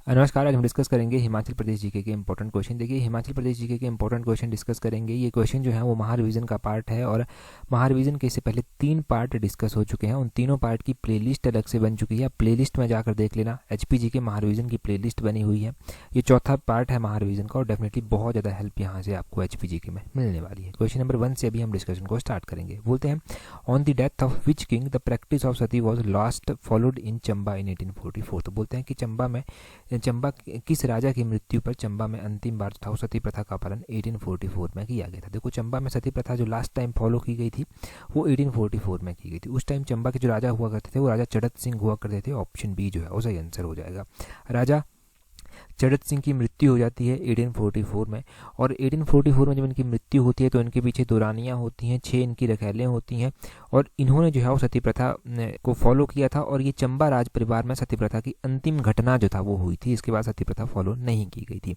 नमस्कार। आज हम डिस्कस करेंगे हिमाचल प्रदेश जीके के इंपॉर्टेंट क्वेश्चन। देखिए, हिमाचल प्रदेश जीके के इंपॉर्टेंट क्वेश्चन डिस्कस करेंगे। ये क्वेश्चन जो है वो महारिवीजन का पार्ट है और महारिवीजन के इससे पहले 3 पार्ट डिस्कस हो चुके हैं। उन तीनों पार्ट की प्लेलिस्ट अलग से बन चुकी है। प्लेलिस्ट में जाकर देख लेना, एचपीजी के महारिवीजन की प्लेलिस्ट बनी हुई है। ये चौथा पार्ट है महारिवीजन का और डेफिनेटली बहुत ज़्यादा हेल्प यहाँ से आपको एचपीजी के में मिलने वाली है। क्वेश्चन नंबर 1 से अभी हम डिस्कशन को स्टार्ट करेंगे। बोलते हैं, on the death of which king the practice of sati was last followed in Chamba in 1844। तो बोलते हैं कि चंबा किस राजा की मृत्यु पर चंबा में अंतिम बार जो था वो सती प्रथा का पालन 1844 में किया गया था। देखो, चंबा में सती प्रथा जो लास्ट टाइम फॉलो की गई थी वो 1844 में की गई थी। उस टाइम चंबा के जो राजा हुआ करते थे वो राजा चड़त सिंह हुआ करते थे। ऑप्शन बी जो है वो सही आंसर हो जाएगा। राजा चड़त सिंह की मृत्यु हो जाती है 1844 में, और 1844 में जब इनकी मृत्यु होती है तो इनके पीछे 2 रानियाँ होती हैं, 6 इनकी रखैलें होती हैं और इन्होंने जो है वो सती प्रथा को फॉलो किया था। और ये चंबा राज परिवार में सती प्रथा की अंतिम घटना जो था वो हुई थी। इसके बाद सती प्रथा फॉलो नहीं की गई थी।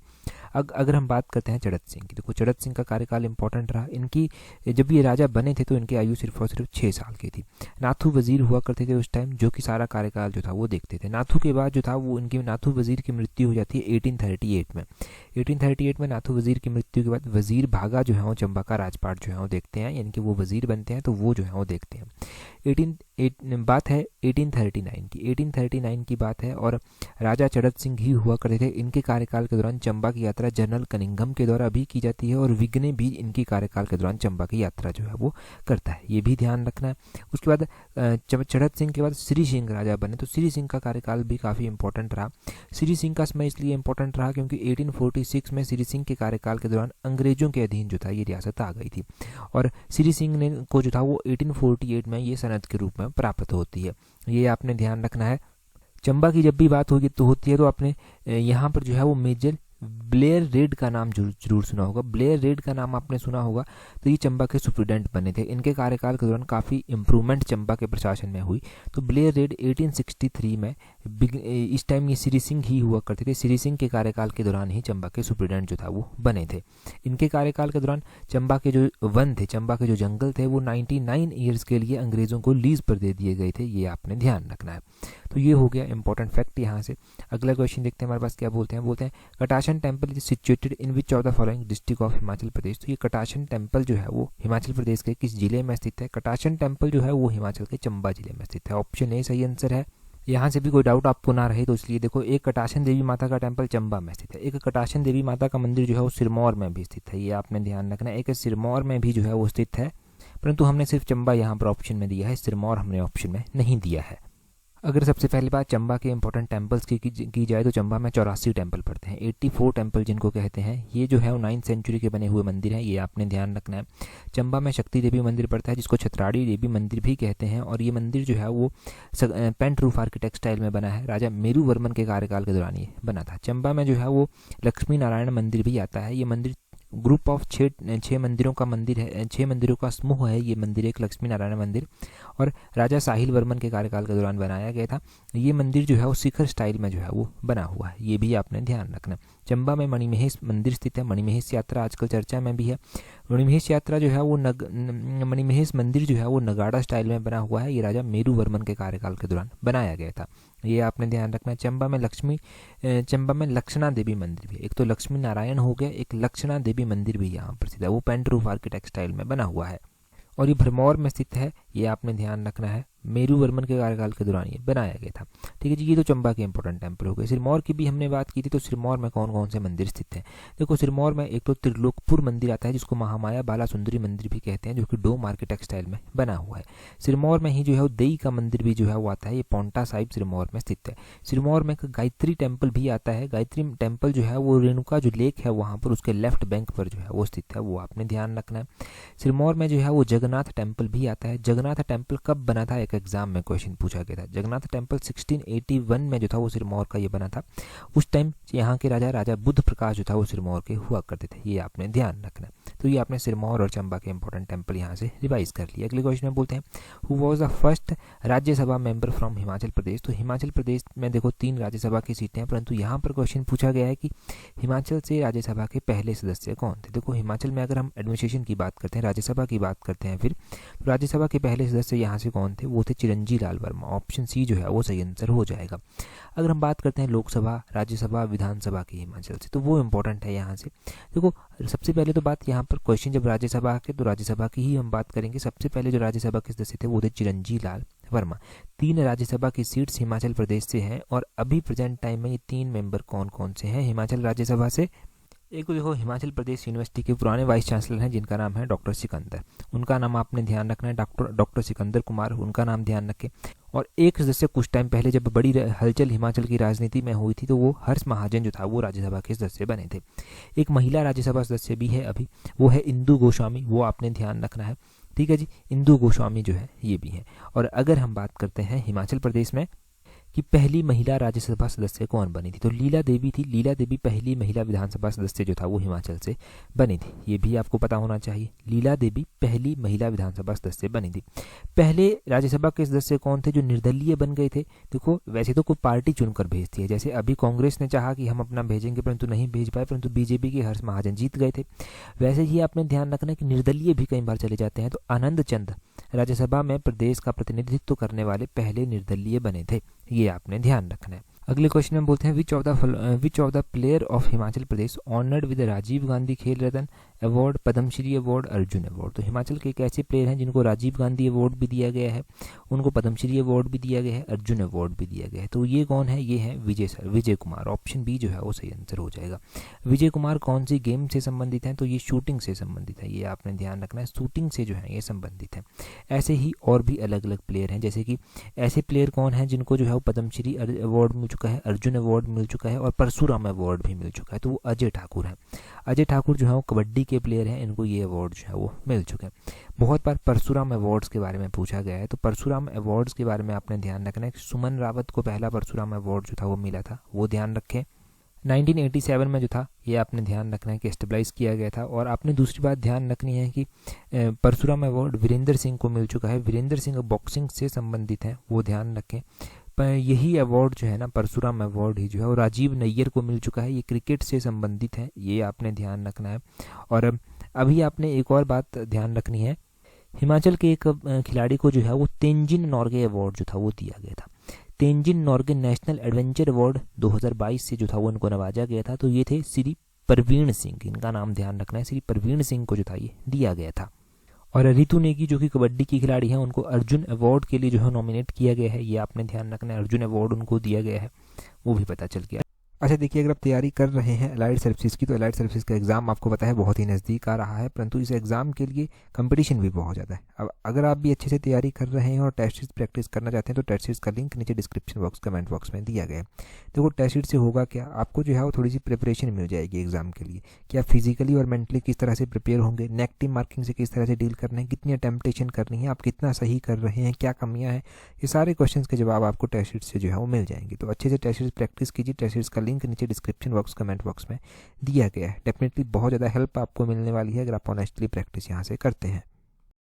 अगर हम बात करते हैं चड़त सिंह की, देखो चड़त सिंह का कार्यकाल इंपॉर्टेंट रहा। इनकी जब ये राजा बने थे तो इनकी आयु सिर्फ और सिर्फ 6 साल की थी। नाथू वजीर हुआ करते थे उस टाइम, जो कि सारा कार्यकाल जो था वो देखते थे। नाथू के बाद जो था वो इनकी नाथू वजीर की मृत्यु हो जाती है 1838 में। 1838 में नाथू वजीर की मृत्यु के बाद वजीर भागा जो है वो चंबा का राजपाट जो है वो देखते हैं, यानी कि वो वजीर बनते हैं तो वो जो है वो देखते हैं। बात है 1839 की। 1839 की बात है और राजा चड़त सिंह ही हुआ करते थे। इनके कार्यकाल के दौरान चंबा की यात्रा जनरल कनिंघम के द्वारा भी की जाती है और विग्ने भी इनकी कार्यकाल के दौरान चंबा की यात्रा जो है वो करता है। ये भी ध्यान रखना है। उसके बाद चड़त सिंह के बाद श्री सिंह राजा बने, तो श्री सिंह का कार्यकाल भी काफ़ी इंपॉर्टेंट रहा। श्री सिंह का समय इसलिए इंपॉर्टेंट रहा क्योंकि 1846 में श्री सिंह के कार्यकाल के दौरान अंग्रेजों के अधीन जो था ये रियासत आ गई थी और श्री सिंह ने को जो था वो 1848 में ये सनद के रूप में प्राप्त होती है। ये आपने ध्यान रखना है। चंबा की जब भी बात होती है तो आपने यहाँ पर जो है वो मेजर ब्लेयर रेड का नाम जरूर सुना होगा। ब्लेयर रेड का नाम आपने सुना होगा। तो ये चंबा के सुप्रीडेंट बने थे। इनके कार्यकाल के दौरान काफ़ी इंप्रूवमेंट चंबा के प्रशासन में हुई। तो ब्लेयर रेड 1863 में, इस टाइम ये श्री सिंह ही हुआ करते थे। श्री सिंह के कार्यकाल के दौरान ही चंबा के सुप्रीडेंट जो था वो बने थे। इनके कार्यकाल के दौरान चंबा के जो वन थे, चंबा के जो जंगल थे वो 99 ईयर्स के लिए अंग्रेज़ों को लीज पर दे दिए गए थे। ये आपने ध्यान रखना है। तो ये हो गया इंपॉर्टेंट फैक्ट यहाँ से। अगला क्वेश्चन देखते हैं हमारे पास क्या बोलते हैं। Katashan temple is situated in which of the following district of Himachal Pradesh. तो ये कटाशन टेम्पल जो है वो हिमाचल प्रदेश के किस जिले में स्थित है? कटाशन टेम्पल जो है वो हिमाचल के चंबा जिले में स्थित है। ऑप्शन ए सही आंसर है। यहाँ से भी कोई डाउट आपको ना रहे तो इसलिए देखो, एक कटाशन देवी माता का टेम्पल चंबा में स्थित है, एक कटाशन देवी माता का मंदिर जो है वो सिरमौर में भी स्थित है। ये आपने ध्यान रखना है। एक सिरमौर में भी जो है वो स्थित है, परंतु हमने सिर्फ चंबा यहाँ पर ऑप्शन में दिया है, सिरमौर हमने ऑप्शन में नहीं दिया है। अगर सबसे पहली बात चंबा के इंपॉर्टेंट टेम्पल्स की जाए तो चंबा में 84 टेम्पल पड़ते हैं। 84 टेम्पल जिनको कहते हैं, ये जो है वो 9th सेंचुरी के बने हुए मंदिर हैं। ये आपने ध्यान रखना है। चंबा में शक्ति देवी मंदिर पड़ता है जिसको छतराड़ी देवी मंदिर भी कहते हैं और ये मंदिर जो है वो पेंट रूफ आर्किटेक्ट स्टाइल में बना है। राजा मेरू वर्मन के कार्यकाल के दौरान ये बना था। चंबा में जो है वो लक्ष्मी नारायण मंदिर भी आता है। ये मंदिर ग्रुप ऑफ 6 मंदिरों का मंदिर है, 6 मंदिरों का समूह है ये मंदिर, एक लक्ष्मी नारायण मंदिर, और राजा साहिल वर्मन के कार्यकाल के दौरान बनाया गया था। ये मंदिर जो है वो शिखर स्टाइल में जो है वो बना हुआ है। ये भी आपने ध्यान रखना। चंबा में मणिमहेश मंदिर स्थित है। मणिमहेश यात्रा आजकल चर्चा में भी है। मणिमहेश यात्रा जो है वो मणिमहेश मंदिर जो है वो नगाड़ा स्टाइल में बना हुआ है। ये राजा मेरू वर्मन के कार्यकाल के दौरान बनाया गया था। ये आपने ध्यान रखना है। चंबा में लक्षणा देवी मंदिर भी, एक तो लक्ष्मी नारायण हो गया, एक लक्षणा देवी मंदिर भी यहाँ पर स्थित है। वो पेंट रूफ आर्किटेक्ट स्टाइल में बना हुआ है और ये भरमौर में स्थित है। ये आपने ध्यान रखना है। मेरू वर्मन के कार्यकाल के दौरान ये बनाया गया था। ठीक है जी, ये तो चंबा के इंपॉर्टेंट टेम्पल हो गए। सिरमौर की भी हमने बात की थी। तो सिरमौर में कौन कौन से मंदिर स्थित हैं? देखो, सिरमौर में एक तो त्रिलोकपुर मंदिर आता है जिसको महामाया बाला सुंदरी मंदिर भी कहते हैं, जो कि डोम आर्किटेक्ट स्टाइल में बना हुआ है। सिरमौर में ही जो है वो देई का मंदिर भी जो है वो आता है। ये पौंटा साहिब सिरमौर में स्थित है। सिरमौर में एक गायत्री टेम्पल भी आता है। गायत्री टेम्पल जो है वो रेणुका जो लेक है वहाँ पर उसके लेफ्ट बैंक पर जो है वो स्थित है। वो आपने ध्यान रखना है। सिरमौर में जो है वो जगन्नाथ टेम्पल भी आता है। जगन्नाथ टेम्पल कब बना था? एक एग्जाम में क्वेश्चन पूछा गया था। जगन्नाथ टेम्पल 1681 में जो था वो सिरमौर का ये बना था। उस टाइम यहाँ के राजा बुद्ध प्रकाश जो था वो सिरमौर के हुआ करते थे। ये आपने ध्यान रखना। तो ये आपने सिरमौर और चंबा के इंपॉर्टेंट टेम्पल यहाँ से रिवाइज कर लिया। अगले क्वेश्चन में बोलते हैं, who was the first Rajya Sabha member from Himachal Pradesh. तो हिमाचल प्रदेश में देखो 3 राज्यसभा की सीटें हैं, परंतु यहाँ पर क्वेश्चन पूछा गया है कि हिमाचल से राज्यसभा के पहले सदस्य कौन थे। देखो, हिमाचल में अगर हम एडमिनिस्ट्रेशन की बात करते हैं, राज्यसभा की बात करते हैं, फिर राज्यसभा के पहले पहले सदस्य यहाँ से कौन थे, वो थे चिरंजी लाल वर्मा। ऑप्शन सी जो है वो सही आंसर हो जाएगा। अगर हम बात करते हैं लोकसभा, राज्यसभा, विधानसभा की हिमाचल से, तो वो इंपॉर्टेंट है यहाँ से। देखो सबसे पहले तो बात यहाँ पर क्वेश्चन जब राज्यसभा के, तो राज्यसभा की ही हम बात करेंगे। सबसे पहले जो राज्यसभा के सदस्य थे वो थे चिरंजी लाल वर्मा। 3 राज्यसभा की सीट्स हिमाचल प्रदेश से हैं और अभी प्रेजेंट टाइम में ये 3 मेंबर कौन कौन से हैं हिमाचल राज्यसभा से। एक तो देखो हिमाचल प्रदेश यूनिवर्सिटी के पुराने वाइस चांसलर हैं जिनका नाम है डॉक्टर सिकंदर, उनका नाम आपने ध्यान रखना है, डॉक्टर सिकंदर कुमार, उनका नाम ध्यान रखें। और एक सदस्य कुछ टाइम पहले जब बड़ी हलचल हिमाचल की राजनीति में हुई थी तो वो हर्ष महाजन जो था वो राज्यसभा के सदस्य बने थे। एक महिला राज्यसभा सदस्य भी है अभी, वो है इंदु गोस्वामी, वो आपने ध्यान रखना है। ठीक है जी, इंदु गोस्वामी जो है ये भी है। और अगर हम बात करते हैं हिमाचल प्रदेश में कि पहली महिला राज्यसभा सदस्य कौन बनी थी, तो लीला देवी थी। लीला देवी पहली महिला विधानसभा सदस्य जो था वो हिमाचल से बनी थी, ये भी आपको पता होना चाहिए। लीला देवी पहली महिला विधानसभा सदस्य बनी थी। पहले राज्यसभा के सदस्य कौन थे जो निर्दलीय बन गए थे, देखो वैसे तो कोई पार्टी चुनकर भेजती है, जैसे अभी कांग्रेस ने चाहा कि हम अपना भेजेंगे परंतु नहीं भेज पाए, परंतु बीजेपी के हर्ष महाजन जीत गए थे। वैसे ही आपने ध्यान रखना है कि निर्दलीय भी कई बार चले जाते हैं। तो आनंद चंद राज्यसभा में प्रदेश का प्रतिनिधित्व करने वाले पहले निर्दलीय बने थे, ये आपने ध्यान रखना है। अगले क्वेश्चन में बोलते हैं which of the player of Himachal Pradesh honoured with Rajiv Gandhi Khel Ratna award, Padma Shri award, Arjuna award. तो हिमाचल के एक ऐसे प्लेयर हैं जिनको राजीव गांधी अवार्ड भी दिया गया है, उनको पद्मश्री अवार्ड भी दिया गया है, अर्जुन अवार्ड भी दिया गया है। तो ये कौन है, ये है विजय कुमार। ऑप्शन बी जो है वो सही आंसर हो जाएगा। विजय कुमार कौन सी गेम से संबंधित हैं, तो ये शूटिंग से संबंधित है, ये आपने ध्यान रखना है, शूटिंग से जो है ये संबंधित है। ऐसे ही और भी अलग अलग प्लेयर हैं, जैसे कि ऐसे प्लेयर कौन है जिनको जो है वो पद्मश्री अवार्ड मिल चुका है, अर्जुन अवार्ड मिल चुका है और परशुराम अवार्ड भी मिल चुका है, तो वो अजय ठाकुर हैं। अजय ठाकुर जो है वो कबड्डी के प्लेयर हैं, इनको ये अवार्ड जो है वो मिल चुके हैं। बहुत बार परशुराम अवार्ड्स के बारे में पूछा गया है, तो परशुराम अवार्ड्स के बारे में आपने ध्यान रखना है। सुमन रावत को पहला परशुराम अवार्ड जो था वो मिला था, वो ध्यान रखें। 1987 में जो था ये आपने ध्यान रखना है कि एस्टेब्लाइज किया गया था। और आपने दूसरी बात ध्यान रखनी है कि परशुराम अवार्ड वीरेंद्र सिंह को मिल चुका है, वीरेंद्र सिंह बॉक्सिंग से संबंधित हैं, वो ध्यान रखें। पर यही अवार्ड जो है ना, परशुराम अवार्ड ही जो है वो राजीव नैयर को मिल चुका है, ये क्रिकेट से संबंधित है, ये आपने ध्यान रखना है। और अभी आपने एक और बात ध्यान रखनी है, हिमाचल के एक खिलाड़ी को जो है वो तेंजिन नॉर्गे अवार्ड जो था वो दिया गया था। Tenzin Norgay national adventure award 2022 से जो था वो इनको नवाजा गया था, तो ये थे श्री प्रवीण सिंह, इनका नाम ध्यान रखना है, श्री प्रवीण सिंह को जो था ये दिया गया था। और रितु नेगी जो कि कबड्डी की खिलाड़ी हैं, उनको अर्जुन अवार्ड के लिए जो है नॉमिनेट किया गया है, ये आपने ध्यान रखना है, अर्जुन अवार्ड उनको दिया गया है, वो भी पता चल गया। अच्छा देखिए, अगर आप तैयारी कर रहे हैं अलाइड सर्विसेज की, तो अलाइड सर्विसेज का एग्ज़ाम आपको पता है बहुत ही नज़दीक आ रहा है, परंतु इस एग्ज़ाम के लिए कंपटीशन भी बहुत ज़्यादा है। अब अगर आप भी अच्छे से तैयारी कर रहे हैं और टेस्ट सीरीज प्रैक्टिस करना चाहते हैं, तो टेस्ट सीरीज का लिंक नीचे डिस्क्रिप्शन बॉक्स कमेंट बॉक्स में दिया गया है। देखो टेस्ट सीरीज से होगा क्या, आपको जो है वो थोड़ी सी प्रिपरेशन मिल जाएगी एग्जाम के लिए, कि आप फिजिकली और मेंटली किस तरह से प्रिपेयर होंगे, नेगेटिव मार्किंग से किस तरह से डील करना है, कितनी अटेम्प्टेशन करनी है, आप कितना सही कर रहे हैं, क्या कमियाँ हैं, ये सारे क्वेश्चन के जवाब आपको टेस्ट सीरीज से जो है वो मिल जाएंगे। तो अच्छे से टेस्ट सीरीज प्रैक्टिस कीजिए, टेस्ट सीरीज का लिंक नीचे डिस्क्रिप्शन बॉक्स कमेंट बॉक्स में दिया गया है। डेफिनेटली बहुत ज़्यादा हेल्प आपको मिलने वाली है अगर आप ऑनेस्टली प्रैक्टिस यहाँ से करते हैं।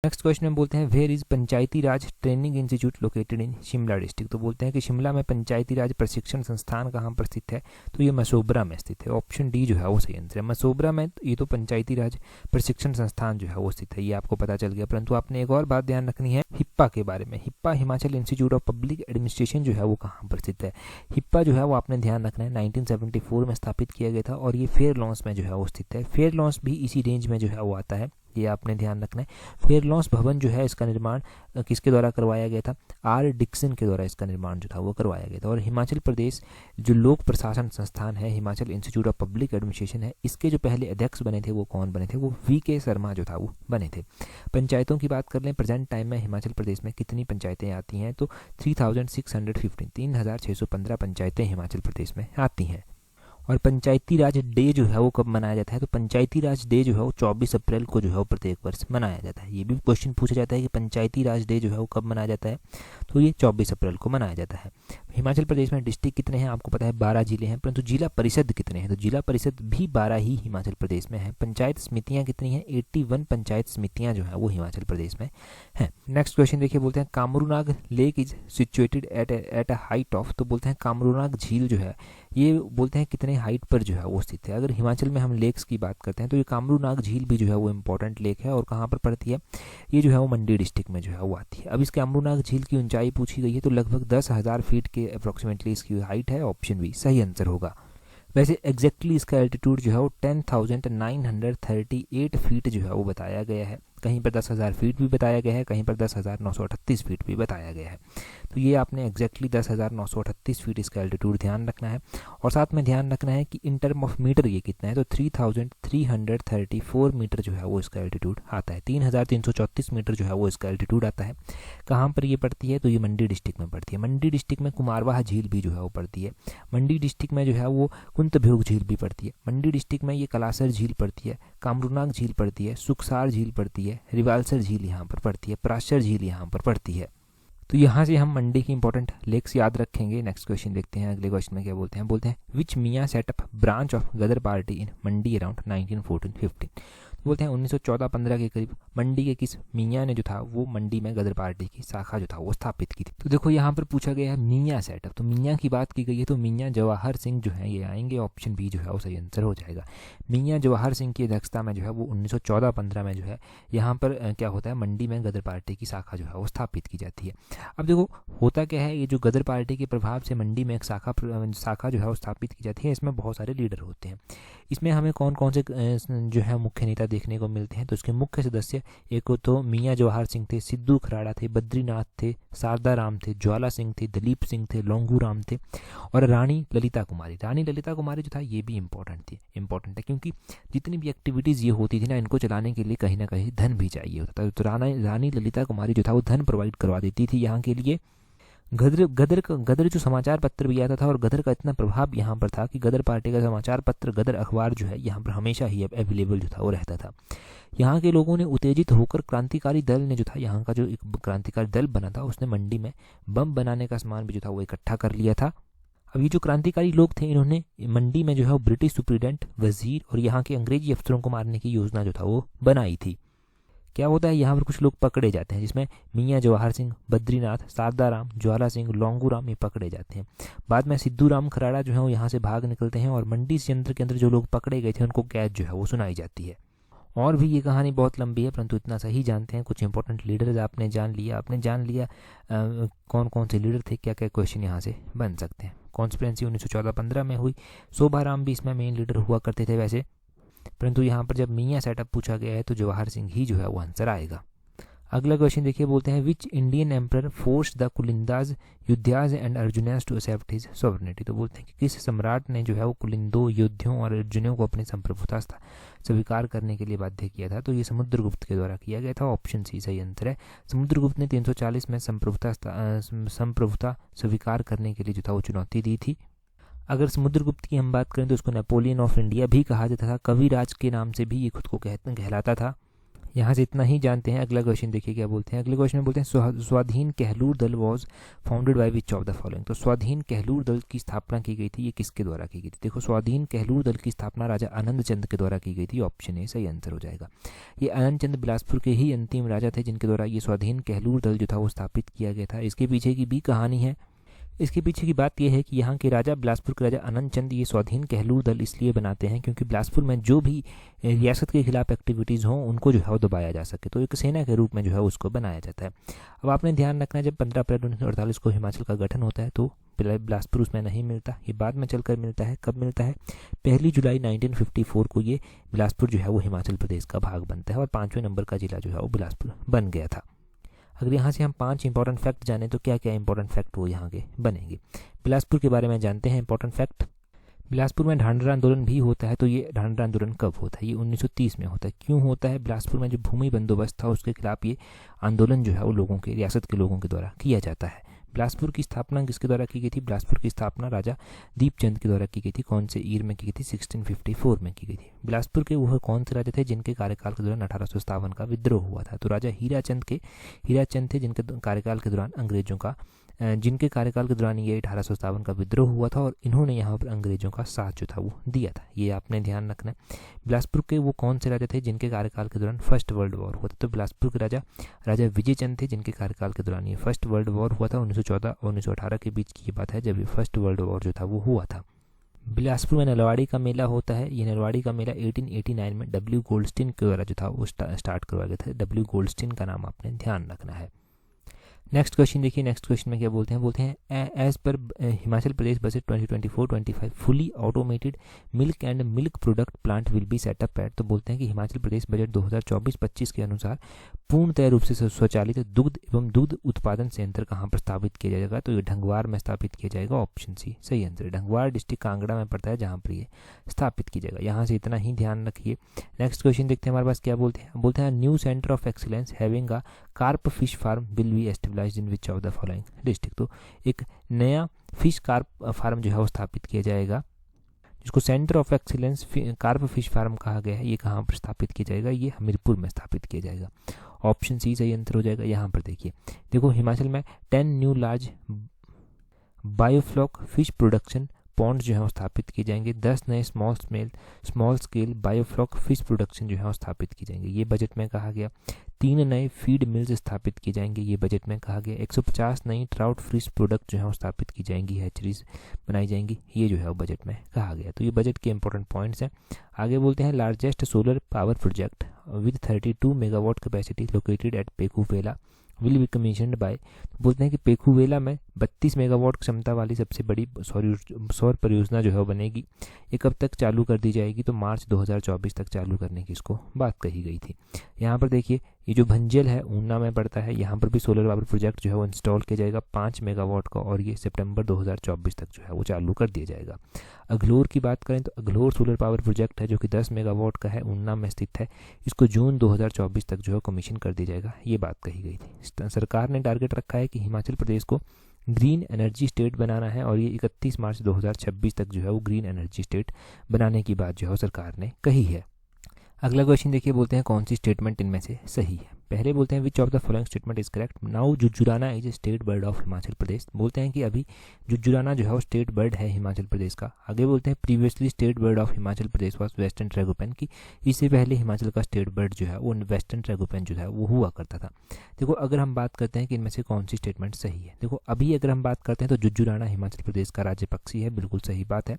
नेक्स्ट क्वेश्चन में बोलते हैं where is panchayati raj training institute located in Shimla district. तो बोलते हैं कि शिमला में पंचायती राज प्रशिक्षण संस्थान कहाँ पर स्थित है, तो ये मसोबरा में स्थित है। ऑप्शन डी जो है वो सही आंसर है, मसोबरा में ये तो पंचायती राज प्रशिक्षण संस्थान जो है वो स्थित है, ये आपको पता चल गया। परंतु आपने एक और बात ध्यान रखनी है हिप्पा के बारे में। HIPA Himachal institute of public administration जो है वो कहाँ पर स्थित है। हिप्पा जो है वो आपने ध्यान रखना है 1974 में स्थापित किया गया था और ये फेयर लॉन्स में जो है वो स्थित है। फेयर लॉन्स भी इसी रेंज में जो है वो आता है, ये आपने ध्यान रखना है। फेयर लॉन्स भवन जो है इसका निर्माण किसके द्वारा करवाया गया था, आर डिक्सन के द्वारा इसका निर्माण जो था वो करवाया गया था। और हिमाचल प्रदेश जो लोक प्रशासन संस्थान है, Himachal institute of public administration है, इसके जो पहले अध्यक्ष बने थे वो कौन बने थे, वो VK शर्मा जो था वो बने थे। पंचायतों की बात कर लें, प्रेजेंट टाइम में हिमाचल प्रदेश में कितनी पंचायतें आती हैं, तो 3615 3615 पंचायतें हिमाचल प्रदेश में आती हैं। और पंचायती राज डे जो है वो कब मनाया जाता है, तो पंचायती राज डे जो है वो 24 अप्रैल को जो है वो प्रत्येक वर्ष मनाया जाता है। ये भी क्वेश्चन पूछा जाता है कि पंचायती राज डे जो है वो कब मनाया जाता है, तो ये 24 अप्रैल को मनाया जाता है। हिमाचल प्रदेश में डिस्ट्रिक्ट कितने हैं आपको पता है 12 जिले हैं, परंतु जिला परिषद कितने हैं, तो जिला परिषद भी 12 ही हिमाचल प्रदेश में है। पंचायत समितियां कितनी हैं 81 पंचायत समितियां जो है वो हिमाचल प्रदेश में हैं। नेक्स्ट क्वेश्चन देखिए, बोलते हैं Kamrunag lake is situated at a height of, तो बोलते हैं कामरूनाग झील जो है ये बोलते हैं कितने हाइट पर जो है वो स्थित है। अगर हिमाचल में हम लेक्स की बात करते हैं तो ये कामरूनाग झील भी जो है वो इंपॉर्टेंट लेक है, और कहाँ पर पड़ती है, ये जो है वो मंडी डिस्ट्रिक्ट में जो है वो आती है। अब इस कामरूनाग झील की ऊंचाई पूछी गई है, तो लगभग 10,000 फीट के अप्रोक्सीमेटली इसकी हाइट है। ऑप्शन बी सही आंसर होगा। वैसे एग्जैक्टली इसका एल्टीट्यूड जो है वो 10,938 फीट जो है वो बताया गया है। कहीं पर 10,000 फीट भी बताया गया है, कहीं पर 10,938 फीट भी बताया गया है। तो ये आपने एग्जैक्टली 10,938 फीट इसका एल्टीट्यूड ध्यान रखना है, और साथ में ध्यान रखना है कि इन टर्म ऑफ मीटर ये कितना है, तो 3,334 मीटर जो है वो इसका एल्टीट्यूड आता है। 3,334 मीटर जो है वो इसका एल्टीट्यूड आता है। कहाँ पर ये पड़ती है, तो ये मंडी डिस्ट्रिक्ट में पड़ती है। मंडी डिस्ट्रिक्ट में कुमारवाह झील भी जो है वो पड़ती है। मंडी डिस्ट्रिक्ट में जो है वो कुंतभ्योग झील भी पड़ती है। मंडी डिस्ट्रिक्ट में ये कलासर झील पड़ती है, कामरूनाग झील पड़ती है, सुखसार झील पड़ती है, रिवालसर झील यहाँ पर पड़ती है, पराशर झील यहाँ पर पड़ती है। तो यहाँ से हम मंडी की इंपॉर्टेंट लेक्स याद रखेंगे। नेक्स्ट क्वेश्चन देखते हैं, अगले क्वेश्चन में क्या बोलते हैं, बोलते हैं विच मियाँ setup branch of Ghadar party in Mandi around 1914-15, बोलते हैं 1914-15 के करीब मंडी के किस मियाँ ने जो था वो मंडी में गदर पार्टी की शाखा जो था वो स्थापित की थी। तो देखो यहाँ पर पूछा गया है मियाँ सेटअप, तो मियाँ की बात की गई है, तो मियाँ जवाहर सिंह जो है ये आएंगे। ऑप्शन बी जो है वो सही आंसर हो जाएगा। मियाँ जवाहर सिंह की अध्यक्षता में जो है वो 1914-15 में जो है यहाँ पर क्या होता है, मंडी में गदर पार्टी की शाखा जो है वो स्थापित की जाती है। अब देखो होता क्या है, ये जो गदर पार्टी के प्रभाव से मंडी में एक शाखा जो है वो स्थापित की जाती है, इसमें बहुत सारे लीडर होते हैं। इसमें हमें कौन कौन से जो है मुख्य नेता देखने को मिलते हैं, तो इसके मुख्य सदस्य एक तो मियाँ जवाहर सिंह थे, सिद्धू खराड़ा थे, बद्रीनाथ थे, शारदा राम थे, ज्वाला सिंह थे, दलीप सिंह थे, लोंगू राम थे, और रानी ललिता कुमारी। रानी ललिता कुमारी जो था ये भी इंपॉर्टेंट है, क्योंकि जितनी भी एक्टिविटीज़ ये होती थी ना, इनको चलाने के लिए कहीं ना कहीं धन भी चाहिए होता था। तो रानी ललिता कुमारी जो था वो धन प्रोवाइड करवा देती थी यहाँ के लिए। गदर जो समाचार पत्र भी आता था, और गदर का इतना प्रभाव यहाँ पर था कि गदर पार्टी का समाचार पत्र गदर अखबार जो है यहाँ पर हमेशा ही अवेलेबल जो था वो रहता था। यहाँ के लोगों ने उत्तेजित होकर क्रांतिकारी दल ने जो था, यहाँ का जो एक क्रांतिकारी दल बना था, उसने मंडी में बम बनाने का सामान भी जो था वो इकट्ठा कर लिया था। अब ये जो क्रांतिकारी लोग थे, इन्होंने मंडी में जो है वो ब्रिटिश सुप्रीडेंट, वजीर और यहाँ के अंग्रेजी अफसरों को मारने की योजना जो था वो बनाई थी। क्या होता है, यहाँ पर कुछ लोग पकड़े जाते हैं, जिसमें मियाँ जवाहर सिंह, बद्रीनाथ, शारदा राम, ज्वाला सिंह, लोंगू राम ये पकड़े जाते हैं। बाद में सिद्धू राम खराड़ा जो है वो यहाँ से भाग निकलते हैं, और मंडी संयंत्र के अंदर जो लोग पकड़े गए थे उनको कैद जो है वो सुनाई जाती है। और भी ये कहानी बहुत लंबी है, परंतु इतना सही जानते हैं। कुछ इंपॉर्टेंट लीडर्स आपने जान लिया कौन कौन से लीडर थे, क्या क्या क्वेश्चन यहाँ से बन सकते हैं। कॉन्स्पिरेंसी 1914-15 में हुई। शोभाराम भी इसमें मेन लीडर हुआ करते थे वैसे, परंतु यहाँ पर जब मियाँ सेटअप पूछा गया है तो जवाहर सिंह ही जो है वो आंसर आएगा। अगला क्वेश्चन देखिए, बोलते हैं which Indian emperor force the Kulindas, Yaudheyas and Arjunas to accept his sovereignty, तो बोलते हैं कि किस सम्राट ने जो है वो कुलिंदों, योद्धियों और अर्जुनों को अपनी संप्रभुता स्वीकार करने के लिए बाध्य किया था, तो ये समुद्रगुप्त के द्वारा किया गया था। ऑप्शन सी सही आंसर है। समुद्रगुप्त ने 340 में संप्रभुता स्वीकार करने के लिए जो था वो चुनौती दी थी। अगर समुद्रगुप्त की हम बात करें तो उसको नेपोलियन ऑफ इंडिया भी कहा जाता था, कविराज के नाम से भी ये खुद को कहलाता था। यहाँ से इतना ही जानते हैं। अगला क्वेश्चन देखिए क्या बोलते हैं। अगले क्वेश्चन में बोलते हैं स्वाधीन कहलूर दल was founded by which of the following, तो स्वाधीन कहलूर दल की स्थापना की गई थी, ये किसके द्वारा की गई थी। देखो स्वाधीन कहलूर दल की स्थापना राजा आनंद चंद के द्वारा की गई थी। ऑप्शन ए सही आंसर हो जाएगा। ये आनंद चंद बिलासपुर के ही अंतिम राजा थे जिनके द्वारा ये स्वाधीन कहलूर दल जो था वो स्थापित किया गया था। इसके पीछे की भी कहानी है। इसके पीछे की बात यह है कि यहाँ के राजा, बिलासपुर के राजा आनंद चंद ये स्वाधीन कहलूर दल इसलिए बनाते हैं क्योंकि बिलासपुर में जो भी रियासत के खिलाफ एक्टिविटीज़ हों उनको जो है वो दबाया जा सके, तो एक सेना के रूप में जो है उसको बनाया जाता है। अब आपने ध्यान रखना है, जब 15 अप्रैल 1948 को हिमाचल का गठन होता है तो बिलासपुर उसमें नहीं मिलता, ये बाद में चलकर मिलता है। कब मिलता है? 1 जुलाई 1954 को ये बिलासपुर जो है वो हिमाचल प्रदेश का भाग बनता है और 5वें नंबर का जिला जो है वो बिलासपुर बन गया था। अगर यहाँ से हम 5 इंपॉर्टेंट फैक्ट जाने तो क्या क्या इंपॉर्टेंट फैक्ट वो यहाँ के बनेंगे। बिलासपुर के बारे में जानते हैं इंपॉर्टेंट फैक्ट। बिलासपुर में ढांडरा आंदोलन भी होता है, तो ये ढांडरा आंदोलन कब होता है? ये 1930 में होता है। क्यों होता है? बिलासपुर में जो भूमि बंदोबस्त था उसके खिलाफ ये आंदोलन जो है वो लोगों के, रियासत के लोगों के द्वारा किया जाता है। बिलासपुर की स्थापना किसके द्वारा की गई थी? बिलासपुर की स्थापना राजा दीपचंद के द्वारा की गई थी। कौन से ईयर में की गई थी? 1654 में की गई थी। बिलासपुर के वह कौन से राजा थे जिनके कार्यकाल के दौरान 1857 का विद्रोह हुआ था? तो राजा हीराचंद थे जिनके कार्यकाल के दौरान अंग्रेजों का जिनके कार्यकाल के दौरान ये 1857 का विद्रोह हुआ था और इन्होंने यहाँ पर अंग्रेजों का साथ जो था वो दिया था, ये आपने ध्यान रखना है। बिलासपुर के वो कौन से राजा थे जिनके कार्यकाल के दौरान फर्स्ट वर्ल्ड वॉर हुआ था? तो बिलासपुर के राजा विजयचंद थे, जिनके कार्यकाल के दौरान ये फर्स्ट वर्ल्ड वॉर हुआ था। 1914 और 1918 के बीच की ये बात है जब ये फर्स्ट वर्ल्ड वॉर जो था वो हुआ था। बिलासपुर में नलवाड़ी का मेला होता है। ये नलवाड़ी का मेला 1889 में डब्ल्यू गोल्डस्टीन के द्वारा जो था वो स्टार्ट करवाया गया था। डब्ल्यू गोल्डस्टीन का नाम आपने ध्यान रखना है। नेक्स्ट क्वेश्चन देखिए, नेक्स्ट क्वेश्चन में क्या बोलते हैं एज पर Himachal Pradesh budget 2024-25 fully automated milk and milk product plant will be setup at. तो बोलते हैं कि हिमाचल प्रदेश बजट 2024-25 के अनुसार पूर्णतः रूप से स्वचालित दुग्ध एवं दूध उत्पादन संयंत्र कहाँ पर स्थापित किया जाएगा? तो ये ढंगवार में स्थापित किया जाएगा। ऑप्शन सी सही आंसर है। ढंगवार डिस्ट्रिक्ट कांगड़ा में पड़ता है जहाँ पर ये स्थापित की जाएगा। यहाँ से इतना ही ध्यान रखिए। नेक्स्ट क्वेश्चन देखते हैं हमारे पास क्या बोलते हैं new centre of excellence having a carp fish farm will be established in which of the following district. तो एक नया फिश कार्प फार्म जो है वो स्थापित किया जाएगा, जिसको centre of excellence carp fish farm कहा गया है। ये कहाँ पर स्थापित किया जाएगा? ये हमीरपुर में स्थापित किया जाएगा। ऑप्शन सी सही आंसर हो जाएगा। यहाँ पर देखो हिमाचल में 10 new large biofloc fish production ponds जो है वो स्थापित किए जाएंगे। 10 नए small scale biofloc fish production जो है वो स्थापित किए जाएंगे, ये बजट में कहा गया। 3 नए फीड मिल्स स्थापित किए जाएंगे, ये बजट में कहा गया। 150 नई ट्राउट फिश प्रोडक्ट जो है वो स्थापित की जाएंगी, हैचरीज बनाई जाएंगी, ये जो है वो बजट में कहा गया। तो ये बजट के इंपॉर्टेंट पॉइंट्स हैं। आगे बोलते हैं largest solar power project with 32 megawatt capacity located at Pekhubela will be commissioned by. बोलते हैं कि पेखूवेला में 32 मेगावाट क्षमता वाली सबसे बड़ी सौर परियोजना जो है वो बनेगी। ये कब तक चालू कर दी जाएगी? तो मार्च 2024 तक चालू करने की इसको बात कही गई थी। यहाँ पर देखिए ये जो भंजल है ऊना में पड़ता है, यहाँ पर भी सोलर पावर प्रोजेक्ट जो है वो इंस्टॉल किया जाएगा 5 मेगावाट का, और ये सितंबर 2024 तक जो है वो चालू कर दिया जाएगा। अगलोर की बात करें तो अगलोर सोलर पावर प्रोजेक्ट है जो कि 10 मेगावाट का है, ऊना में स्थित है। इसको जून 2024 तक जो है कमीशन कर दिया जाएगा, ये बात कही गई थी। सरकार ने टारगेट रखा है कि हिमाचल प्रदेश को ग्रीन एनर्जी स्टेट बनाना है, और ये 31 मार्च 2026 तक जो है वो ग्रीन एनर्जी स्टेट बनाने की बात जो है सरकार ने कही है। अगला क्वेश्चन देखिए, बोलते हैं कौन सी स्टेटमेंट इनमें से सही है। पहले बोलते हैं which of the following statement is correct. Now Jujurana is a state bird of Himachal Pradesh. बोलते हैं कि अभी जुज्जुराना जो है वो स्टेट बर्ड है हिमाचल प्रदेश का। आगे बोलते हैं previously state bird of Himachal Pradesh was western tragopan, की इससे पहले हिमाचल का स्टेट बर्ड जो है वो वेस्टर्न ट्रैगोपैन जो है वो हुआ करता था। देखो अगर हम बात करते हैं कि इनमें से कौन सी स्टेटमेंट सही है, देखो अभी अगर हम बात करते हैं तो जुज्जुराना हिमाचल प्रदेश का राज्य पक्षी है, बिल्कुल सही बात है।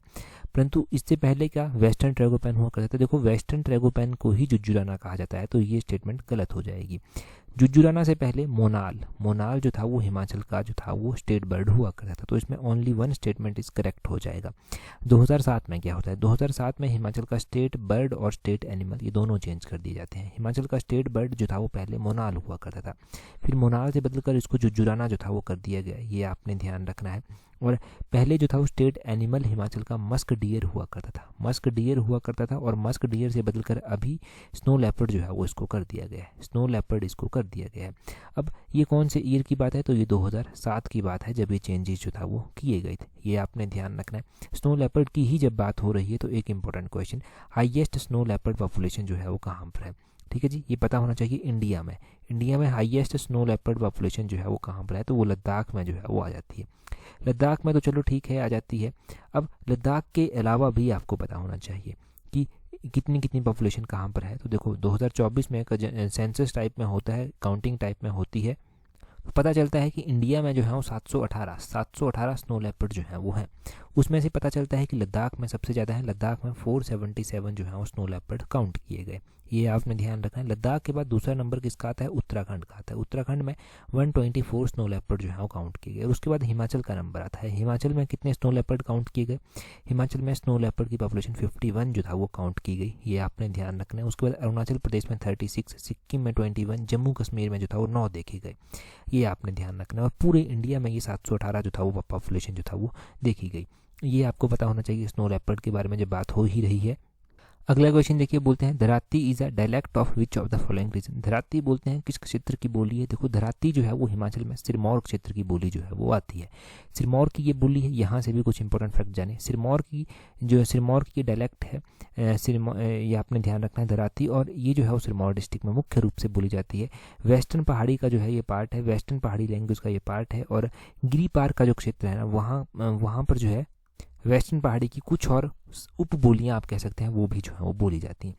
परंतु इससे पहले क्या वेस्टर्न ट्रैगोपैन हुआ करता था? देखो वेस्टर्न ट्रैगोपैन को ही जुज्जुराना कहा जाता है, तो ये स्टेटमेंट गलत हो जाएगी। जुज्जुराना से पहले मोनाल जो था वो हिमाचल का जो था वो स्टेट बर्ड हुआ करता था, तो इसमें only one statement is correct हो जाएगा। 2007 में क्या होता है? 2007 में हिमाचल का स्टेट बर्ड और स्टेट एनिमल ये दोनों चेंज कर दिए जाते हैं। हिमाचल का स्टेट बर्ड जो था वो पहले मोनाल हुआ करता था, फिर मोनाल से बदलकर इसको जुज्जुराना जो था वो कर दिया गया, ये आपने ध्यान रखना है। और पहले जो था वो स्टेट एनिमल हिमाचल का मस्क डियर हुआ करता था, मस्क डियर हुआ करता था, और मस्क डियर से बदलकर अभी स्नो लेपर्ड जो है वो इसको कर दिया गया है, स्नो लेपर्ड इसको कर दिया गया है। अब ये कौन से ईयर की बात है? तो ये 2007 की बात है जब ये चेंजेस जो था वो किए गए थे, ये आपने ध्यान रखना है। स्नो लेपर्ड की ही जब बात हो रही है तो एक important question, highest snow leopard population जो है वो कहाँ पर है? ठीक है जी, ये पता होना चाहिए। इंडिया में हाईएस्ट स्नो लेपर्ड पॉपुलेशन जो है वो कहाँ पर है? तो वो लद्दाख में जो है वो आ जाती है। लद्दाख में तो चलो ठीक है आ जाती है। अब लद्दाख के अलावा भी आपको पता होना चाहिए कि कितनी पॉपुलेशन कहाँ पर है। तो देखो 2024 में सेंसस टाइप में होता है, काउंटिंग टाइप में होती है, तो पता चलता है कि इंडिया में जो है वो 718 स्नो लेपर्ड जो है वो हैं। उसमें से पता चलता है कि लद्दाख में सबसे ज़्यादा है, लद्दाख में 477 जो है वो स्नो लेपर्ड काउंट किए गए, ये आपने ध्यान रखना है। लद्दाख के बाद दूसरा नंबर किसका आता है? उत्तराखंड का आता है। उत्तराखंड में 124 स्नो लेपर्ड जो है वो काउंट किए गए। और उसके बाद हिमाचल का नंबर आता है। हिमाचल में कितने स्नो लेपर्ड काउंट किए गए? हिमाचल में स्नो लेपर्ड की पॉपुलेशन 51 जो था वो काउंट की गई, ये आपने ध्यान रखना है। उसके बाद अरुणाचल प्रदेश में 36, सिक्किम में 21, जम्मू कश्मीर में जो था वो 9 देखे गए, ये आपने ध्यान रखना है। और पूरे इंडिया में ये 718 जो था वो पॉपुलेशन जो था वो देखी गई, ये आपको पता होना चाहिए स्नो लेपर्ड के बारे में जब बात हो ही रही है। अगला क्वेश्चन देखिए, बोलते हैं Dharati is a dialect of which of the following region. Dharati बोलते हैं किस क्षेत्र की बोली है। देखो धराती जो है वो हिमाचल में सिरमौर क्षेत्र की बोली जो है वो आती है। सिरमौर की ये बोली है। यहाँ से भी कुछ इंपॉर्टेंट फैक्ट जाने। सिरमौर की जो सिरमौर की डायलेक्ट है सिरमौर, ये आपने ध्यान रखना है धराती, और ये जो है वो सिरमौर डिस्ट्रिक्ट में मुख्य रूप से बोली जाती है। वेस्टर्न पहाड़ी का जो है ये पार्ट है, वेस्टर्न पहाड़ी लैंग्वेज का ये पार्ट है, और गिरी पार का जो क्षेत्र है ना वहाँ पर जो है वेस्टर्न पहाड़ी की कुछ और उपबोलियाँ आप कह सकते हैं वो भी जो है वो बोली जाती हैं।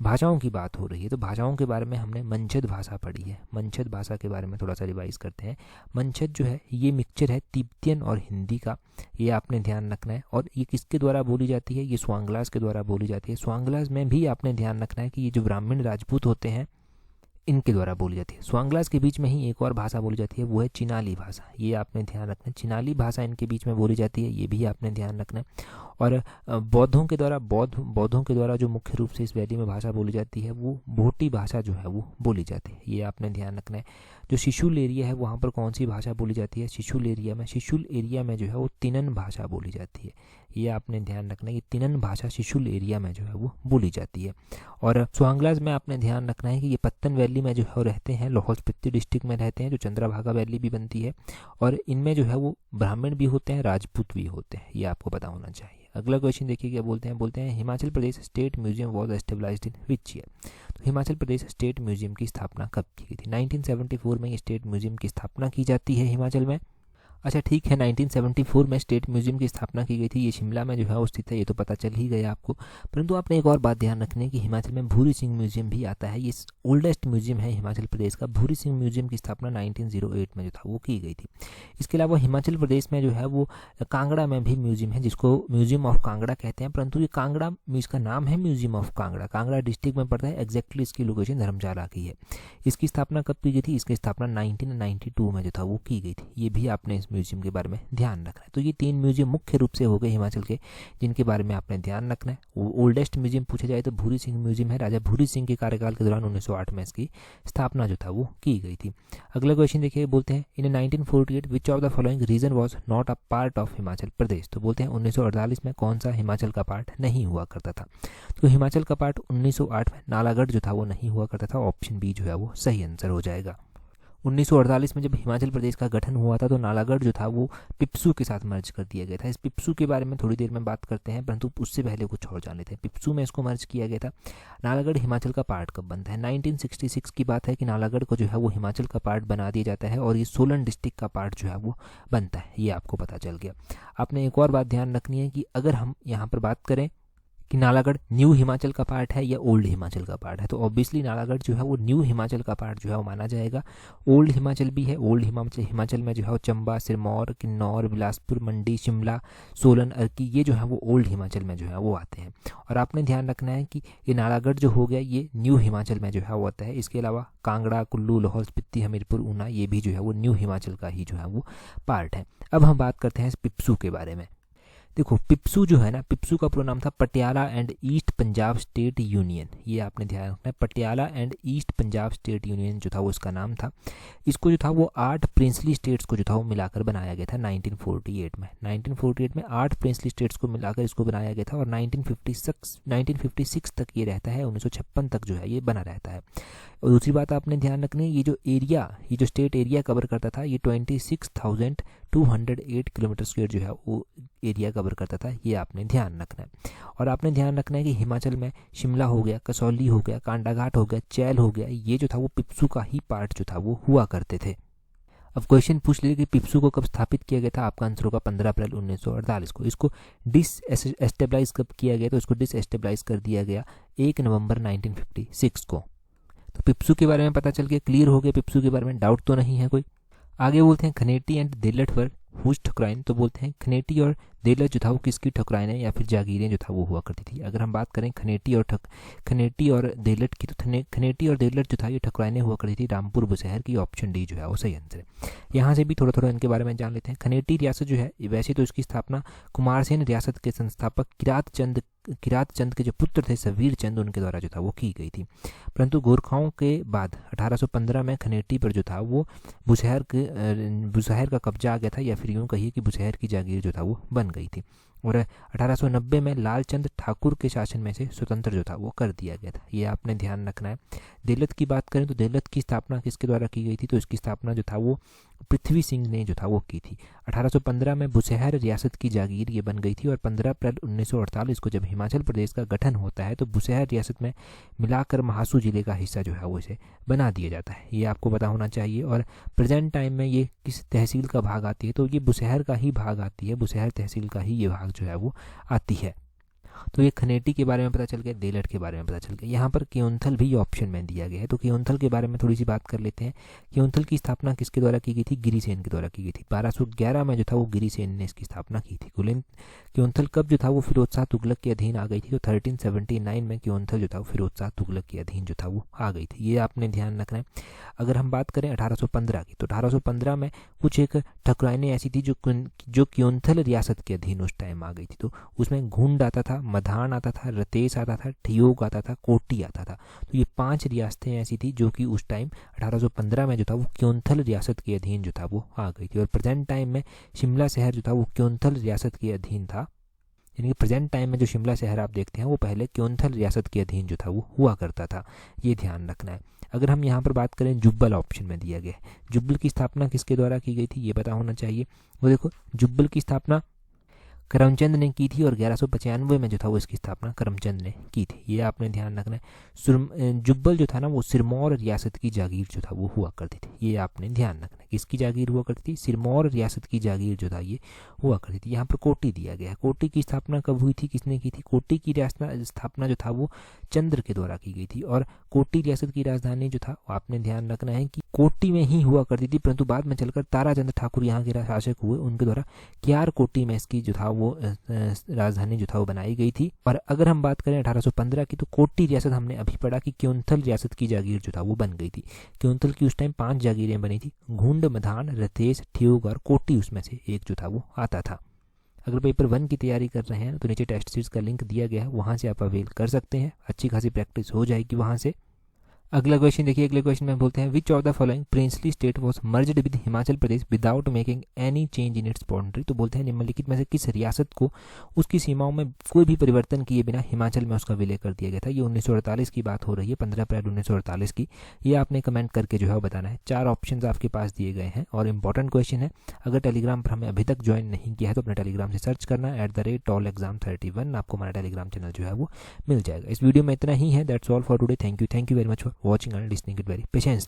भाषाओं की बात हो रही है तो भाषाओं के बारे में हमने मंचद भाषा पढ़ी है। मंचद भाषा के बारे में थोड़ा सा रिवाइज करते हैं। मंचद जो है ये मिक्सचर है तिब्बतियन और हिंदी का, ये आपने ध्यान रखना है। और ये किसके द्वारा बोली जाती है, ये स्वांगलास के द्वारा बोली जाती है। स्वांगलास में भी आपने ध्यान रखना है कि ये जो ब्राह्मण राजपूत होते हैं इनके द्वारा बोली जाती है। स्वांगलास के बीच में ही एक और भाषा बोली जाती है, वो है चिनाली भाषा। ये आपने ध्यान रखना है, चिनाली भाषा इनके बीच में बोली जाती है, ये भी आपने ध्यान रखना है। और बौद्धों के द्वारा जो मुख्य रूप से इस वैली में भाषा बोली जाती है वो भोटी भाषा जो है वो बोली जाती है, ये आपने ध्यान रखना है। जो शिशुल एरिया है वहाँ पर कौन सी भाषा बोली जाती है, शिशुल एरिया में जो है वो तिनन भाषा बोली जाती है, ये आपने ध्यान रखना है कि तिनन भाषा शिशुल एरिया में जो है वो बोली जाती है। और स्वांगलास में आपने ध्यान रखना है कि ये पत्तन वैली में जो है वो रहते हैं, लाहौल स्पीति डिस्ट्रिक्ट में रहते हैं, जो चंद्रभागा वैली भी बनती है, और इनमें जो है वो ब्राह्मण भी होते हैं, राजपूत भी होते हैं, ये आपको पता होना चाहिए। अगला क्वेश्चन देखिए क्या बोलते हैं Himachal Pradesh state museum was established in which year. तो हिमाचल प्रदेश स्टेट म्यूजियम की स्थापना कब की गई थी। 1974 में ये स्टेट म्यूजियम की स्थापना की जाती है हिमाचल में। अच्छा ठीक है, 1974 में स्टेट म्यूजियम की स्थापना की गई थी। ये शिमला में जो है वो स्थित है, ये तो पता चल ही गया आपको। परंतु आपने एक और बात ध्यान रखनी है कि हिमाचल में भूरी सिंह म्यूजियम भी आता है। ये ओल्डेस्ट म्यूजियम है हिमाचल प्रदेश का। भूरी सिंह म्यूजियम की स्थापना 1908 में जो था वो की गई थी। इसके अलावा हिमाचल प्रदेश में जो है वो कांगड़ा में भी म्यूजियम है, जिसको म्यूजियम ऑफ कांगड़ा कहते हैं। परंतु ये कांगड़ा, इसका नाम है museum of Kangra, Kangra district में पड़ता है। एग्जैक्टली इसकी लोकेशन धर्मशाला की है। इसकी स्थापना कब की गई थी, इसकी स्थापना 1992 में जो था वो की गई थी। ये भी आपने इस म्यूजियम के बारे में ध्यान रखना है। तो ये 3 म्यूजियम मुख्य रूप से हो गए हिमाचल के, जिनके बारे में आपने ध्यान रखना है। ओल्डेस्ट म्यूजियम पूछा जाए तो भूरी सिंह म्यूजियम है। राजा भूरी सिंह के कार्यकाल के दौरान 1908 में इसकी स्थापना जो था वो की गई थी। अगला क्वेश्चन देखिए, बोलते हैं in 1948 which of the following region was not a part of Himachal Pradesh. तो बोलते हैं 1948 में कौन सा हिमाचल का पार्ट नहीं हुआ करता था। तो हिमाचल का पार्ट 1908 में नालागढ़ जो था वो नहीं हुआ करता था। ऑप्शन बी जो है वो सही आंसर हो जाएगा। 1948 में जब हिमाचल प्रदेश का गठन हुआ था तो नालागढ़ जो था वो पिप्सू के साथ मर्ज कर दिया गया था। इस पिप्सू के बारे में थोड़ी देर में बात करते हैं, परंतु उससे पहले कुछ और जान लेते हैं। पिप्सू में इसको मर्ज किया गया था। नालागढ़ हिमाचल का पार्ट कब बनता है, 1966 की बात है कि नालागढ़ को जो है वो हिमाचल का पार्ट बना दिया जाता है और ये सोलन डिस्ट्रिक्ट का पार्ट जो है वो बनता है। ये आपको पता चल गया। आपने एक और बात ध्यान रखनी है कि अगर हम यहाँ पर बात करें कि नालागढ़ न्यू हिमाचल का पार्ट है या ओल्ड हिमाचल का पार्ट है, तो ऑब्वियसली नालागढ़ जो है वो न्यू हिमाचल का पार्ट जो है वो माना जाएगा। ओल्ड हिमाचल भी है। ओल्ड हिमाचल में जो है वो चंबा, सिरमौर, किन्नौर, बिलासपुर, मंडी, शिमला, सोलन, अर्की, ये जो है वो ओल्ड हिमाचल में जो है वो आते हैं। और आपने ध्यान रखना है कि ये नालागढ़ जो हो गया ये न्यू हिमाचल में जो है वो आता है। इसके अलावा कांगड़ा, कुल्लू, लाहौल स्पीति, हमीरपुर, ऊना, ये भी जो है वो न्यू हिमाचल का ही जो है वो पार्ट है। अब हम बात करते हैं इस पिप्सू के बारे में। देखो पिप्सू जो है ना, पिप्सू का पूरा नाम था Patiala and east Punjab state union. ये आपने ध्यान रखना है, Patiala and east Punjab state union जो था वो इसका नाम था। इसको जो था वो 8 प्रिंसली स्टेट्स को जो था वो मिलाकर बनाया गया था 1948 में। 1948 में 8 प्रिंसली स्टेट्स को मिलाकर इसको बनाया गया था और 1956 तक ये रहता है। 1956 तक जो है ये बना रहता है। और दूसरी बात आपने ध्यान रखनी है, ये जो स्टेट एरिया कवर करता था ये 26,208 किलोमीटर स्क्वायर जो है वो एरिया कवर करता था। ये आपने ध्यान रखना है। और आपने ध्यान रखना है कि हिमाचल में शिमला हो गया, कसौली हो गया, कांडाघाट हो गया, चैल हो गया, ये जो था वो पिप्सू का ही पार्ट जो था वो हुआ करते थे। अब क्वेश्चन पूछ लीजिए कि पिप्सू को कब स्थापित किया गया था। आपका आंसर होगा 15 अप्रैल 1948 को। इसको डिसएस्टेब्लाइज कब किया गया, तो इसको डिसएस्टेब्लाइज कर दिया गया 1 नवंबर 1956 को। तो पिप्सू के बारे में पता चल गया, क्लियर हो गया। पिप्सू के बारे में डाउट तो नहीं है कोई। आगे बोलते हैं खनेटी एंड देलट वर हुज ठकुराइन। तो बोलते हैं खनेटी और देलट जो था वो किसकी ठकुराइनें या फिर जागीरें जो था वो हुआ करती थी। अगर हम बात करें खनेटी और देलट की, तो खनेटी और देलट जो था ये ठकुराइनें हुआ करती थी रामपुर बुशहर की। ऑप्शन डी जो है वो सही आंसर है। यहाँ से भी थोड़ा थोड़ा इनके बारे में जान लेते हैं। खनेटी रियासत जो है वैसे तो इसकी स्थापना कुमारसेन रियासत के संस्थापक किरात चंद के जो पुत्र थे सवीर चंद, उनके द्वारा जो था वो की गई थी। परंतु गोरखाओं के बाद 1815 में खनेटी पर जो था वो बुशहर का कब्जा आ गया था, या फिर यूँ कहिए कि बुशहर की जागीर जो था वो बन गई थी। और 1890 में लालचंद ठाकुर के शासन में से स्वतंत्र जो था वो कर दिया गया था। ये आपने ध्यान रखना है। देलत की बात करें तो देलत की स्थापना किसके द्वारा की गई थी, तो इसकी स्थापना जो था वो पृथ्वी सिंह ने जो था वो की थी। 1815 में बुशहर रियासत की जागीर ये बन गई थी और 15 अप्रैल 1948 को जब हिमाचल प्रदेश का गठन होता है तो बुशहर रियासत में मिलाकर महासू जिले का हिस्सा जो है वो इसे बना दिया जाता है। ये आपको पता होना चाहिए। और प्रेजेंट टाइम में ये किस तहसील का भाग आती है, तो ये बुशहर का ही भाग आती है, बुशहर तहसील का ही ये भाग जो है वो आती है। तो ये खनेटी के बारे में पता चल गया, देलट के बारे में पता चल गया। यहाँ पर केयोंथल भी ऑप्शन में दिया गया है, तो केयोंथल के बारे में थोड़ी सी बात कर लेते हैं। केयोंथल की स्थापना किसके द्वारा की गई थी, गिरिसेन के द्वारा की गई थी। 1211 में जो था वो गिरिसेन ने इसकी स्थापना की थी। केयोंथल कब जो था वो फिरोज शाह तुगलक के अधीन आ गई थी, तो 1379 में केयोंथल जो था वो फिरोज शाह तुगलक के अधीन जो था वो आ गई थी। ये आपने ध्यान रखना है। अगर हम बात करें 1815 की, तो 1815 में कुछ एक ठकुराइनें ऐसी थी जो केयोंथल रियासत के अधीन उस टाइम आ गई थी। तो उसमें घुंड आता था, मधान आता था, रतेश आता था, ठियोग आता था, कोटी आता था। तो ये 5 रियासतें ऐसी थी जो कि उस टाइम 1815 में जो था वो केयोंथल रियासत के अधीन जो था वो आ गई थी। और प्रेजेंट टाइम में शिमला शहर जो था वो केयोंथल रियासत के अधीन था। यानी कि प्रेजेंट टाइम में जो शिमला शहर आप देखते हैं वो पहले केयोंथल रियासत के अधीन जो था वो हुआ करता था। ये ध्यान रखना है। अगर हम यहाँ पर बात करें, जुब्बल ऑप्शन में दिया गया है। जुब्बल की स्थापना किसके द्वारा की गई थी ये पता होना चाहिए। वो देखो, जुब्बल की स्थापना करमचंद ने की थी और 1195 में जो था वो इसकी स्थापना करमचंद ने की थी। ये आपने ध्यान रखना है। जुब्बल जो था ना वो सिरमौर रियासत की जागीर जो था वो हुआ करती थी। ये आपने ध्यान रखना है। किसकी जागीर हुआ करती थी, सिरमौर रियासत की जागीर जो था ये हुआ करती थी। यहाँ पर कोटी दिया गया है। कोटी की स्थापना कब हुई थी, किसने की थी, कोटी की स्थापना जो था वो चंद्र के द्वारा की गई थी। और कोटी रियासत की राजधानी जो था आपने ध्यान रखना है कि कोटी में ही हुआ करती थी, परंतु बाद में चलकर ताराचंद ठाकुर यहाँ के शासक हुए, उनके द्वारा क्यार कोटी में इसकी जो था वो राजधानी जो था वो बनाई गई थी। और अगर हम बात करें 1815 की, तो कोटी रियासत हमने अभी पढ़ा कि केयोंथल रियासत की जागीर जो था वो बन गई थी। केयोंथल की उस टाइम 5 जागीरें बनी थी, घुंड, मधान, रतेश, ठियोग और कोटी उसमें से एक जो था वो आता था। अगर पेपर 1 की तैयारी कर रहे हैं तो नीचे टेस्ट सीरीज का लिंक दिया गया है, वहाँ से आप अवेल कर सकते हैं। अच्छी खासी प्रैक्टिस हो जाएगी वहाँ से। अगला क्वेश्चन देखिए। अगले क्वेश्चन में बोलते हैं, which of the following princely state was merged with Himachal Pradesh without making any change in its boundary. तो बोलते हैं निम्नलिखित में से किस रियासत को उसकी सीमाओं में कोई भी परिवर्तन किए बिना हिमाचल में उसका विलय कर दिया गया था। ये 1948 की बात हो रही है, 15 अप्रैल 1948 की। ये आपने कमेंट करके जो है वो बताना है। 4 ऑप्शन आपके पास दिए गए हैं और इंपॉर्टेंट क्वेश्चन है। अगर टेलीग्राम पर हमें अभी तक ज्वाइन नहीं किया है तो अपने टेलीग्राम से सर्च करना @tolexam31। आपको हमारा टेलीग्राम चैनल जो है वो मिल जाएगा। इस वीडियो में इतना ही है। That's all for today. Thank you very much for watching and listening it very patience.